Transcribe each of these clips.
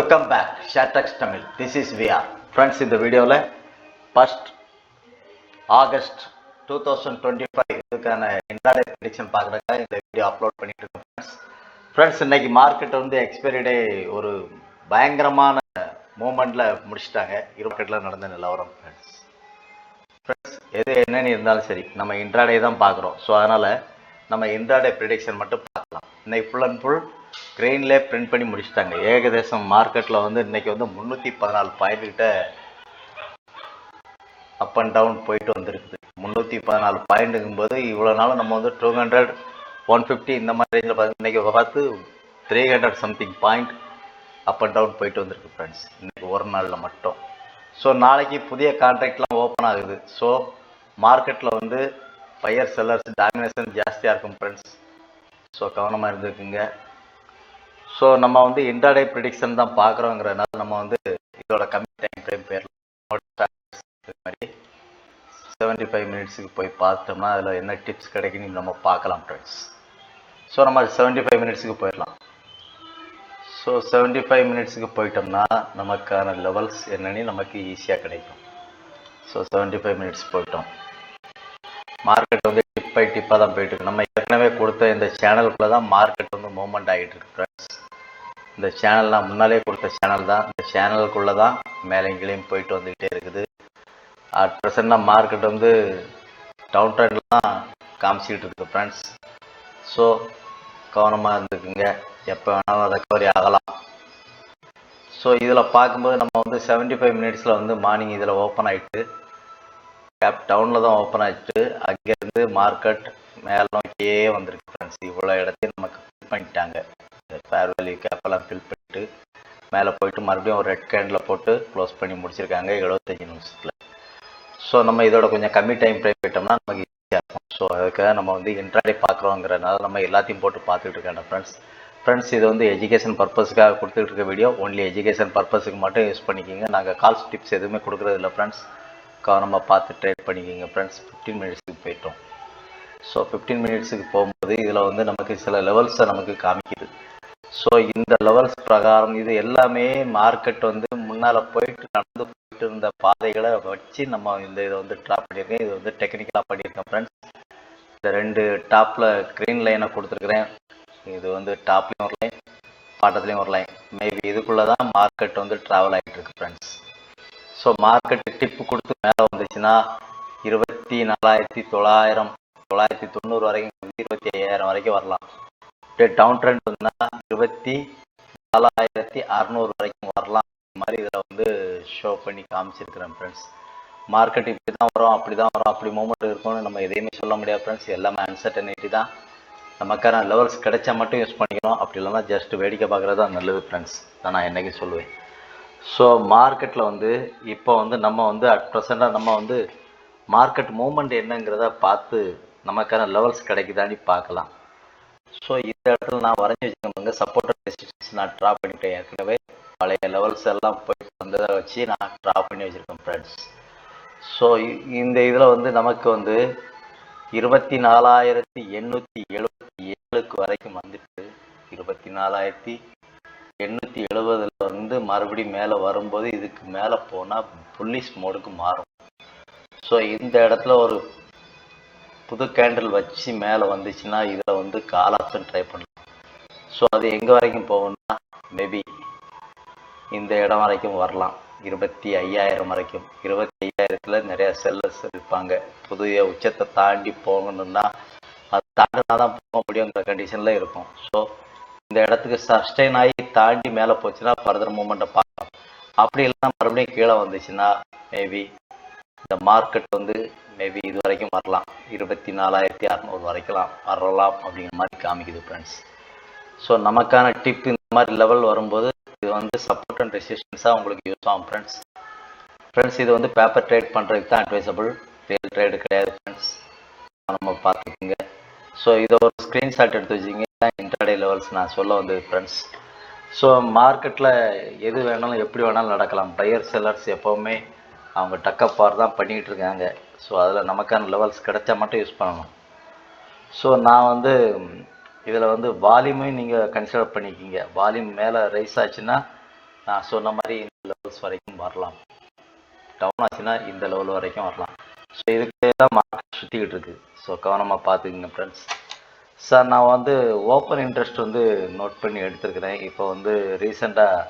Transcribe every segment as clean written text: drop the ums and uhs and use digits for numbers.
Welcome back ஷேர்டெக்ஸ் Tamil. This is VR friends. இந்த வீடியோவில் ஃபர்ஸ்ட் ஆகஸ்ட் 2025 இதுக்கான இன்ட்ராடே ப்ரெடிக்ஷன் பார்க்குறதுக்காக இந்த வீடியோ அப்லோட் பண்ணிட்டு இருக்கோம் ஃப்ரெண்ட்ஸ். இன்னைக்கு மார்க்கெட் வந்து எக்ஸ்பைரி டே ஒரு பயங்கரமான மூமெண்ட்டில் முடிச்சுட்டாங்க. மார்க்கெட்டில் நடந்த நிலவரம் ஃப்ரெண்ட்ஸ் எது என்னன்னு இருந்தாலும் சரி நம்ம இன்ட்ராடே தான் பார்க்குறோம். ஸோ அதனால் நம்ம இன்ட்ராடே ப்ரெடிக்ஷன் மட்டும் பார்க்கலாம். இன்னைக்கு ஃபுல் அண்ட் ஃபுல் கிரெயின்லேயே பிரிண்ட் பண்ணி முடிச்சுட்டாங்க. ஏகதேசம் மார்க்கெட்டில் வந்து இன்றைக்கி வந்து 314 பாயிண்ட் கிட்ட அப் அண்ட் டவுன் போயிட்டு வந்துருக்குது. 314 பாயிண்ட்டுங்கும்போது இவ்வளோ நாளும் நம்ம வந்து 200 150 இந்த மாதிரி ரேஞ்சில் பார்த்து இன்றைக்கி பார்த்து 300 something point up and down போயிட்டு வந்திருக்கு ஃப்ரெண்ட்ஸ், இன்றைக்கி ஒரு நாளில் மட்டும். ஸோ நாளைக்கு புதிய கான்ட்ராக்ட்லாம் ஓப்பன் ஆகுது. ஸோ மார்க்கெட்டில் வந்து பையர் செல்லர்ஸ் டாமினேஷன் ஜாஸ்தியாக இருக்கும் ஃப்ரெண்ட்ஸ். ஸோ கவனமாக இருந்துக்குங்க. ஸோ நம்ம வந்து இன்ட்ராடே ப்ரிடிக்ஷன் தான் பார்க்குறோங்கிறதுனால நம்ம வந்து இதோட கம்மி டைம் ஃப்ரேம் பேரில் மாதிரி 75 மினிட்ஸுக்கு போய் பார்த்தோம்னா அதில் என்ன டிப்ஸ் கிடைக்குன்னு நம்ம பார்க்கலாம் ஃப்ரெண்ட்ஸ். ஸோ நம்ம 75 மினிட்ஸுக்கு போயிடலாம். ஸோ 75 மினிட்ஸுக்கு போயிட்டோம்னா நமக்கான லெவல்ஸ் என்னன்னு நமக்கு ஈஸியாக கிடைக்கும். ஸோ 75 மினிட்ஸ் போயிட்டோம். மார்க்கெட் வந்து டிப் பை டிப்பாக தான் போயிட்டு இருக்கு. நம்ம ஏற்கனவே கொடுத்த இந்த சேனலுக்குள்ளே தான் மார்க்கெட் வந்து மூவ்மெண்ட் ஆகிட்டு இருக்கு ஃப்ரெண்ட்ஸ். இந்த சேனல் நான் முன்னாலே கொடுத்த சேனல் தான். இந்த சேனலுக்குள்ளே தான் மேலே கீழேயும் போயிட்டு வந்துக்கிட்டே இருக்குது. அட் ப்ரெசென்ட்டாக மார்க்கெட் வந்து டவுன் ட்ரெண்ட்லாம் காமிச்சிக்கிட்டு இருக்குது ஃப்ரெண்ட்ஸ். ஸோ கவனமாக இருந்துக்குங்க, எப்போ வேணாலும் ரெக்கவரி ஆகலாம். ஸோ இதில் பார்க்கும்போது நம்ம வந்து 75 மினிட்ஸில் வந்து மார்னிங் இதில் ஓப்பன் ஆகிட்டு கேப் டவுனில் தான் ஓப்பன் ஆகிட்டு அங்கேருந்து மார்க்கெட் மேலே நோக்கியே வந்திருக்கு ஃப்ரெண்ட்ஸ். இவ்வளோ இடத்தையும் நமக்கு ஃபில் பண்ணிட்டாங்க. ஃபேர் வேல்யூ கேப்பெல்லாம் ஃபில் பண்ணிட்டு மேலே போயிட்டு மறுபடியும் ஒரு ரெட் கேண்டில் போட்டு க்ளோஸ் பண்ணி முடிச்சிருக்காங்க 75 நிமிஷத்தில். ஸோ நம்ம இதோட கொஞ்சம் கம்மி டைம் ஃப்ரேம் போயிட்டோம்னா நமக்கு ஈஸியாக இருக்கும். ஸோ அதுக்காக நம்ம வந்து இன்ட்ராடே பார்க்குறோங்கிறதுனால நம்ம எல்லாத்தையும் போட்டு பார்த்துட்டு இருக்கேன் ஃப்ரெண்ட்ஸ். இது வந்து எஜுகேஷன் பர்பஸுக்காக கொடுத்துட்டு இருக்க வீடியோ. ஒன்லி எஜுகேஷன் பர்பஸுக்கு மட்டும் யூஸ் பண்ணிக்கிங்க. நாங்கள் கால்ஸ் டிப்ஸ் எதுவுமே கொடுக்குறது இல்லை ஃப்ரெண்ட்ஸ். கவனமாக பார்த்து ட்ரேட் பண்ணிக்கிங்க ஃப்ரெண்ட்ஸ். 15 மினிட்ஸுக்கு போயிட்டோம். ஸோ 15 மினிட்ஸுக்கு போகும்போது இதில் வந்து நமக்கு சில லெவல்ஸை நமக்கு காமிக்குது. ஸோ இந்த லெவல்ஸ் பிரகாரம் இது எல்லாமே மார்க்கெட் வந்து முன்னால் நடந்து போயிட்டு இருந்த பாதைகளை வச்சு நம்ம இதை வந்து ட்ரா பண்ணியிருக்கேன். இது வந்து டெக்னிக்கலாக பண்ணியிருக்கேன் ஃப்ரெண்ட்ஸ். இந்த ரெண்டு டாப்பில் க்ரீன் லைனை கொடுத்துருக்குறேன். இது வந்து டாப்லேயும் ஒரு லைன், பாட்டத்துலேயும் ஒரு லைன். மேபி இதுக்குள்ளே தான் மார்க்கெட் வந்து ட்ராவல் ஆகிட்டு இருக்கு ஃப்ரெண்ட்ஸ். ஸோ மார்க்கெட்டு டிப்பு கொடுத்து மேலே வந்துச்சுன்னா 24,900 990 வரைக்கும் 25,000 வரைக்கும் வரலாம். டவுன் ட்ரெண்ட் வந்தால் 24,600 வரைக்கும் வரலாம். இந்த மாதிரி இதில் வந்து ஷோ பண்ணி காமிச்சிருக்கிறேன் ஃப்ரெண்ட்ஸ். மார்க்கெட் இப்படி தான் வரும், அப்படி தான் வரும், அப்படி மூமெண்ட் இருக்கும்னு நம்ம எதையுமே சொல்ல முடியாது ஃப்ரெண்ட்ஸ். எல்லாமே அன்சர்டனிட்டி தான். நமக்கான லெவல்ஸ் கிடைச்சா மட்டும் யூஸ் பண்ணிக்கணும். அப்படி இல்லைன்னா ஜஸ்ட் வேடிக்கை பார்க்குறது தான் நல்லது ஃப்ரெண்ட்ஸ். தான் நான் என்றைக்கு சொல்லுவேன். ஸோ மார்க்கெட்டில் வந்து இப்போ வந்து நம்ம வந்து அட் ப்ரெசென்ட்டாக நம்ம வந்து மார்க்கெட் மூமெண்ட் என்னங்கிறத பார்த்து நமக்கான லெவல்ஸ் கிடைக்குதான்னு பார்க்கலாம். ஸோ இந்த இடத்துல நான் வரைஞ்சி வச்சுக்கோங்க, சப்போர்ட் ரெசிஸ்டன்ஸ் நான் ட்ரா பண்ணிட்டேன். ஏற்கனவே பழைய லெவல்ஸ் எல்லாம் போயிட்டு வந்ததை வச்சு நான் ட்ரா பண்ணி வச்சுருக்கேன் ஃப்ரெண்ட்ஸ். ஸோ இந்த இதில் வந்து நமக்கு வந்து 24,877 வரைக்கும் வந்துட்டு 24,870 வந்து மறுபடியும் மேலே வரும்போது இதுக்கு மேலே போனால் புல்லிஷ் மோடுக்கு மாறும். ஸோ இந்த இடத்துல ஒரு புது கேண்டில் வச்சு மேலே வந்துச்சுன்னா இதில் வந்து கால் ஆப்ஷன் ட்ரை பண்ணலாம். ஸோ அது எங்கே வரைக்கும் போகணும்னா மேபி இந்த இடம் வரைக்கும் வரலாம். 25,000 வரைக்கும். 25,000 நிறையா செல்லர்ஸ் இருப்பாங்க. புதிய உச்சத்தை தாண்டி போகணுன்னா அது தாண்டினா தான் போக முடியுங்கிற கண்டிஷனில் இருக்கும். ஸோ இந்த இடத்துக்கு சஸ்டெயின் ஆகி தாண்டி மேலே போச்சுன்னா ஃபர்தர் மூமெண்ட்டை பார்க்கலாம். அப்படி இல்லைன்னா மறுபடியும் கீழே வந்துச்சுன்னா மேபி இந்த மார்க்கெட் வந்து மேபி இது வரைக்கும் வரலாம். 24,600 வரைக்கும் வரலாம் அப்படிங்கிற மாதிரி காமிக்குது ஃப்ரெண்ட்ஸ். ஸோ நமக்கான டிப் இந்த மாதிரி லெவல் வரும்போது இது வந்து சப்போர்ட் அண்ட் ரெசிஸ்டன்ஸாக உங்களுக்கு யூஸ் ஆகும் ஃப்ரெண்ட்ஸ். இது வந்து பேப்பர் ட்ரேட் பண்ணுறதுக்கு தான் அட்வைசபிள், ரியல் ட்ரேடு கிடையாது ஃப்ரெண்ட்ஸ். நம்ம பார்த்துக்குங்க. ஸோ இதை ஒரு ஸ்க்ரீன்ஷாட் எடுத்து வச்சிங்க. இன்ட்ராடே லெவல்ஸ் நான் சொல்ல வந்தது ஃப்ரெண்ட்ஸ். ஸோ மார்க்கெட்டில் எது வேணாலும் எப்படி வேணாலும் நடக்கலாம். பையர் செல்லர்ஸ் எப்போவுமே அவங்க டக்கப் பார் தான் பண்ணிகிட்டு இருக்காங்க. ஸோ அதில் நமக்கான லெவல்ஸ் கிடைச்சா மட்டும் யூஸ் பண்ணணும். ஸோ நான் வந்து இதில் வந்து வால்யூமையும் நீங்கள் கன்சிடர் பண்ணிக்கிங்க. வால்யூம் மேலே ரைஸ் ஆச்சுன்னா நான் சொன்ன மாதிரி இந்த லெவல்ஸ் வரைக்கும் வரலாம். டவுன் ஆச்சுன்னா இந்த லெவல் வரைக்கும் வரலாம். ஸோ இதுக்கு தான் மார்க்கெட் சுற்றிக்கிட்டு இருக்கு. ஸோ கவனமாக பார்த்துக்குங்க ஃப்ரெண்ட்ஸ். சார் நான் வந்து ஓப்பன் இன்ட்ரெஸ்ட் வந்து நோட் பண்ணி எடுத்துருக்கிறேன். இப்போ வந்து ரீசெண்டாக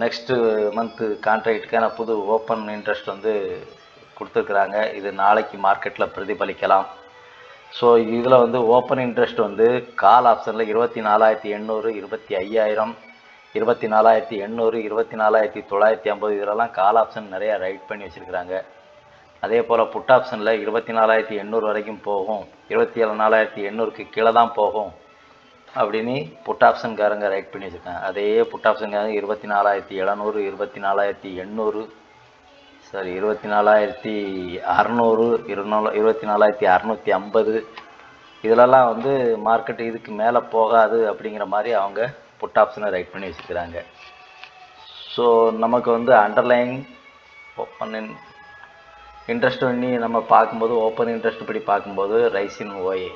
நெக்ஸ்ட்டு மந்த்து கான்ட்ராக்டுக்கான புது ஓப்பன் இன்ட்ரெஸ்ட் வந்து கொடுத்துருக்குறாங்க. இது நாளைக்கு மார்க்கெட்டில் பிரதிபலிக்கலாம். ஸோ இதில் வந்து ஓப்பன் இன்ட்ரெஸ்ட் வந்து கால் ஆப்ஷனில் 24,800, 25,000, 24,800, 24,950 இதிலெல்லாம் கால் ஆப்ஷன் நிறையா ரைட் பண்ணி வச்சுருக்குறாங்க. அதே போல் புட் ஆப்ஷனில் 24,800 வரைக்கும் போகும், 24,800க்கு கீழே தான் போகும் அப்படின்னு புட் ஆப்ஷன்காரங்க ரைட் பண்ணி வச்சுருக்காங்க. அதே புட் ஆப்ஷன்காரங்க 24,700, 24,800, சாரி 24,600, 24,650 இதிலெல்லாம் வந்து மார்க்கெட் இதுக்கு மேலே போகாது அப்படிங்கிற மாதிரி அவங்க புட் ஆப்ஷனை ரைட் பண்ணி வச்சுருக்கிறாங்க. ஸோ நமக்கு வந்து அண்டர்லைன் ஓப்பன் இன்ட்ரெஸ்ட் பண்ணி நம்ம பார்க்கும்போது ஓப்பன் இன்ட்ரெஸ்ட் படி பார்க்கும்போது ரைஸ் இன் ஓஏ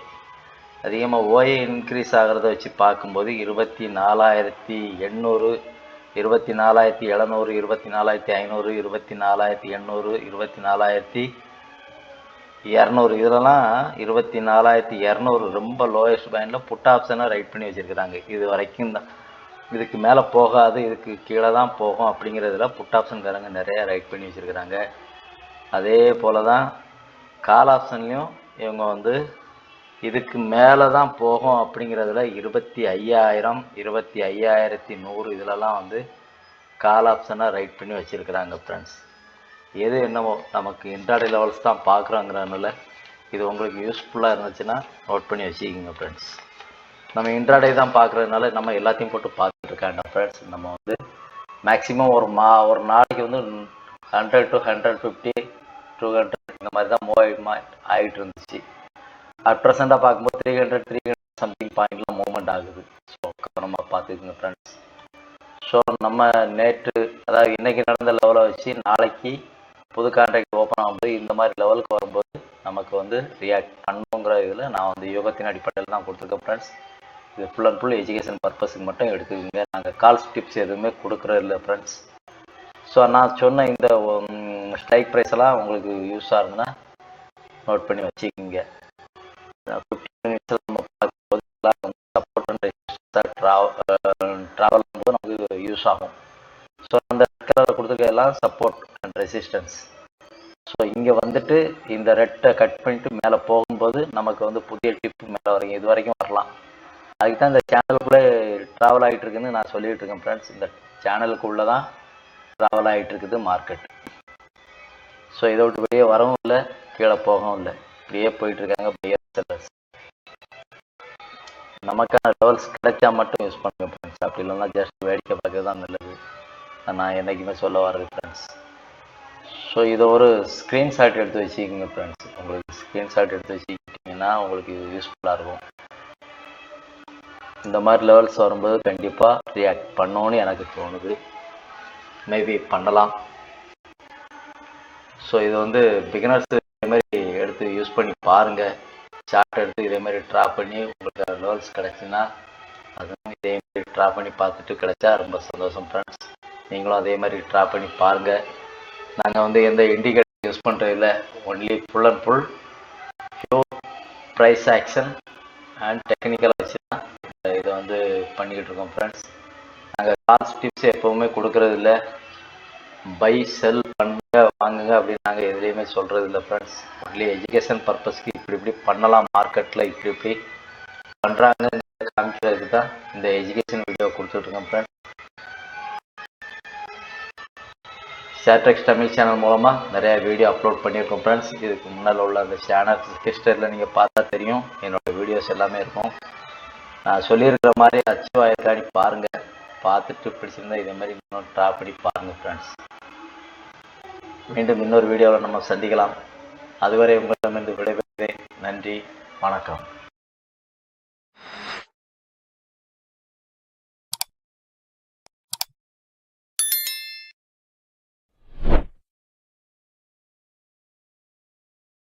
அதிகமாக ஓஏ இன்க்ரீஸ் ஆகிறத வச்சு பார்க்கும்போது 24,800, 24,700, 24,500, 24,800, 24,200 இதிலலாம் 24,200 ரொம்ப லோயஸ்ட் பேண்டில் புட் ஆப்ஷனை ரைட் பண்ணி வச்சுருக்கிறாங்க. இது வரைக்கும் தான், இதுக்கு மேலே போகாது, இதுக்கு கீழே தான் போகும் அப்படிங்கிறதுல புட் ஆப்ஷன்காரங்க நிறையா ரைட் பண்ணி வச்சுருக்கிறாங்க. அதே போல் தான் கால் ஆப்ஷன்லேயும் இவங்க வந்து இதுக்கு மேலே தான் போகும் அப்படிங்கிறதுல 25,000, 25,100 இதிலலாம் வந்து கால் ஆப்ஷனாக ரைட் பண்ணி வச்சுருக்கிறாங்க ஃப்ரெண்ட்ஸ். எது என்னவோ நமக்கு இன்ட்ராடே லெவல்ஸ் தான் பார்க்குறோங்கிறனால இது உங்களுக்கு யூஸ்ஃபுல்லாக இருந்துச்சுன்னா நோட் பண்ணி வச்சுக்கிங்க ஃப்ரெண்ட்ஸ். நம்ம இன்ட்ராடே தான் பார்க்குறதுனால நம்ம எல்லாத்தையும் போட்டு பார்த்துட்டு இருக்காங்க ஃப்ரெண்ட்ஸ். நம்ம வந்து மேக்ஸிமம் ஒரு நாளைக்கு வந்து 100 to 150, 200 இந்த மாதிரி தான் மூவ் ஆகிட்டு இருந்துச்சு. அட் ப்ரெசெண்டாக பார்க்கும்போது 300 சம்திங் பாயிண்ட்லாம் மூவ்மெண்ட் ஆகுது. ஸோ கவனமாக பார்த்துக்குங்க ஃப்ரெண்ட்ஸ். ஸோ நம்ம நேற்று அதாவது இன்றைக்கி நடந்த லெவலை வச்சு நாளைக்கு புது கான்ட்ராக்ட் ஓப்பன் ஆகும்போது இந்த மாதிரி லெவலுக்கு வரும்போது நமக்கு வந்து ரியாக்ட் பண்ணுங்கிற இதில் நான் வந்து யோகத்தின் அடிப்படையில் தான் கொடுத்துருக்கேன் ஃப்ரெண்ட்ஸ். இது ஃபுல் அண்ட் ஃபுல் எஜுகேஷன் பர்பஸுக்கு மட்டும் எடுத்துக்கோங்க. நாங்கள் கால்ஸ் டிப்ஸ் எதுவுமே கொடுக்குறது இல்லை ஃப்ரெண்ட்ஸ். ஸோ நான் சொன்ன இந்த ஸ்ட்ரைக் ப்ரைஸ் எல்லாம் உங்களுக்கு யூஸாக இருந்தால் நோட் பண்ணி வச்சுக்கிங்க. 15 மினிட்ஸில் நம்ம பார்க்கும்போது சப்போர்ட் அண்ட் ரெசிஸ்டன்ஸாக ட்ராவல் பண்ணும்போது நமக்கு யூஸ் ஆகும். ஸோ அந்த கலரில் கொடுத்துருக்க எல்லாம் சப்போர்ட் அண்ட் ரெசிஸ்டன்ஸ். ஸோ இங்கே வந்துட்டு இந்த ரெட்டை கட் பண்ணிவிட்டு மேலே போகும்போது நமக்கு வந்து புதிய டிப்பு மேலே வரைக்கும் இது வரைக்கும் வரலாம். அதுக்கு தான் இந்த சேனலுக்குள்ளே ட்ராவல் ஆகிட்டு இருக்குன்னு நான் சொல்லிகிட்டு இருக்கேன் ஃப்ரெண்ட்ஸ். இந்த சேனலுக்குள்ளே தான் ட்ராவல் ஆகிட்டு இருக்குது மார்க்கெட். ஸோ இதை விட்டு வெளியே வரவும் இல்லை, கீழே போகவும் இல்லை, இப்படியே போயிட்டுருக்காங்க பையர் செல்லர்ஸ். நமக்கான லெவல்ஸ் கிடைச்சா மட்டும் யூஸ் பண்ணுங்க ஃப்ரெண்ட்ஸ். அப்படி இல்லைன்னா ஜஸ்ட் வேடிக்கை பார்க்க தான் நல்லது நான் என்றைக்குமே சொல்ல வர்றது ஃப்ரெண்ட்ஸ். ஸோ இதை ஒரு ஸ்க்ரீன்ஷாட் எடுத்து வச்சுக்கிங்க ஃப்ரெண்ட்ஸ். உங்களுக்கு ஸ்க்ரீன்ஷாட் எடுத்து வச்சுக்கிட்டிங்கன்னா உங்களுக்கு இது யூஸ்ஃபுல்லாக இருக்கும். இந்த மாதிரி லெவல்ஸ் வரும்போது கண்டிப்பாக ரியாக்ட் பண்ணோன்னு எனக்கு தோணுது. மேபி பண்ணலாம். ஸோ இது வந்து பிகினர்ஸ் இதேமாதிரி எடுத்து யூஸ் பண்ணி பாருங்கள். சார்ட் எடுத்து இதேமாதிரி ட்ரா பண்ணி உங்களுக்கு லெவல்ஸ் கிடச்சின்னா அதுவும் இதேமாதிரி ட்ரா பண்ணி பார்த்துட்டு கிடைச்சா ரொம்ப சந்தோஷம் ஃப்ரெண்ட்ஸ். நீங்களும் அதே மாதிரி ட்ரா பண்ணி பாருங்கள். நாங்கள் வந்து எந்த இண்டிகேட்டர் யூஸ் பண்ணுறதில்ல, only full and full pure price action and டெக்னிக்கலாக வச்சு தான் இதை வந்து பண்ணிக்கிட்டு இருக்கோம் ஃப்ரெண்ட்ஸ். நாங்கள் கால்ஸ் டிப்ஸ் எப்போவுமே கொடுக்கறது இல்லை. பை செல் பண்ணுங்க வாங்குங்க அப்படின்னு நாங்கள் எதுலேயுமே சொல்கிறது இல்லை ஃப்ரெண்ட்ஸ். ஒன்லி எஜுகேஷன் பர்பஸ்க்கு இப்படி பண்ணலாம், மார்க்கெட்டில் இப்படி பண்ணுறாங்க காமிக்கிறதுக்கு தான் இந்த எஜுகேஷன் வீடியோ கொடுத்துட்ருக்கோம் ஃப்ரெண்ட்ஸ். ஷேர்டெக்ஸ் தமிழ் சேனல் மூலமாக நிறையா வீடியோ அப்லோட் பண்ணியிருக்கோம் ஃப்ரெண்ட்ஸ். இதுக்கு முன்னால் உள்ள அந்த சேனல் ஹிஸ்டரியில் நீங்கள் பார்த்தா தெரியும், என்னோடய வீடியோஸ் எல்லாமே இருக்கும். நான் சொல்லியிருக்கிற மாதிரி அச்சுவாயத்தாடி பாருங்கள். பார்த்துட்டு பிடிச்சிருந்தால் இதே மாதிரி இன்னும் ட்ரா பண்ணி பாருங்கள் ஃப்ரெண்ட்ஸ். மீண்டும் இன்னொரு வீடியோவில் நம்ம சந்திக்கலாம். அதுவரை உங்களிடமிருந்து விடைபெறுகிறேன். நன்றி, வணக்கம்.